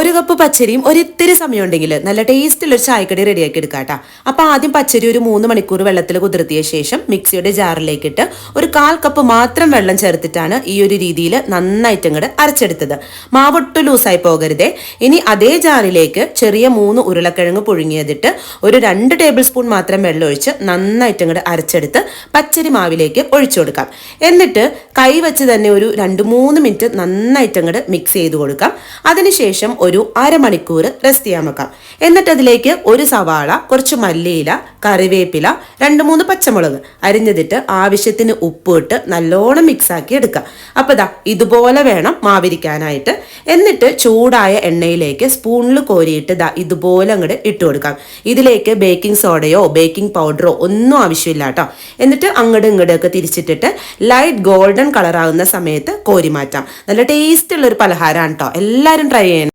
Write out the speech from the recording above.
ഒരു കപ്പ് പച്ചരിയും ഒരിത്തിരി സമയം ഉണ്ടെങ്കിൽ നല്ല ടേസ്റ്റുള്ളൊരു ചായക്കടി റെഡിയാക്കി എടുക്കാം കേട്ടോ. അപ്പോൾ ആദ്യം പച്ചരി ഒരു 3 മണിക്കൂർ വെള്ളത്തിൽ കുതിർത്തിയ ശേഷം മിക്സിയുടെ ജാറിലേക്കിട്ട് ഒരു 1/4 കപ്പ് മാത്രം വെള്ളം ചേർത്തിട്ടാണ് ഈ ഒരു രീതിയിൽ നന്നായിട്ട് അങ്ങോട്ട് അരച്ചെടുത്തത്. മാവൊട്ട് ലൂസായി പോകരുതേ. ഇനി അതേ ജാറിലേക്ക് ചെറിയ 3 ഉരുളക്കിഴങ്ങ് പുഴുങ്ങിയതിട്ട് ഒരു 2 ടേബിൾ സ്പൂൺ മാത്രം വെള്ളം ഒഴിച്ച് നന്നായിട്ട് അങ്ങോട്ട് അരച്ചെടുത്ത് പച്ചരി മാവിലേക്ക് ഒഴിച്ചു കൊടുക്കാം. എന്നിട്ട് കൈ വെച്ച് തന്നെ ഒരു 2-3 മിനിറ്റ് നന്നായിട്ട് അങ്ങോട്ട് മിക്സ് ചെയ്ത് കൊടുക്കാം. അതിനുശേഷം ഒരു അരമണിക്കൂർ റെസ്റ്റ് ചെയ്യാൻ വെക്കാം. എന്നിട്ട് അതിലേക്ക് ഒരു സവാള, കുറച്ച് മല്ലിയില, കറിവേപ്പില, 2-3 പച്ചമുളക് അരിഞ്ഞതിട്ട് ആവശ്യത്തിന് ഉപ്പ് ഇട്ട് നല്ലോണം മിക്സ് ആക്കി എടുക്കാം. അപ്പോൾ ദാ ഇതുപോലെ വേണം മാവിരിക്കാനായിട്ട്. എന്നിട്ട് ചൂടായ എണ്ണയിലേക്ക് സ്പൂണിൽ കോരിയിട്ട് ദാ ഇതുപോലെ അങ്ങോട്ട് ഇട്ട് കൊടുക്കാം. ഇതിലേക്ക് ബേക്കിംഗ് സോഡയോ ബേക്കിംഗ് പൗഡറോ ഒന്നും ആവശ്യമില്ല കേട്ടോ. എന്നിട്ട് അങ്ങോട്ടും ഇങ്ങോട്ടൊക്കെ തിരിച്ചിട്ടിട്ട് ലൈറ്റ് ഗോൾഡൻ കളർ ആകുന്ന സമയത്ത് കോരി മാറ്റാം. നല്ല ടേസ്റ്റ് ഉള്ളൊരു പലഹാരമാണ് കേട്ടോ. എല്ലാവരും ട്രൈ ചെയ്യണം.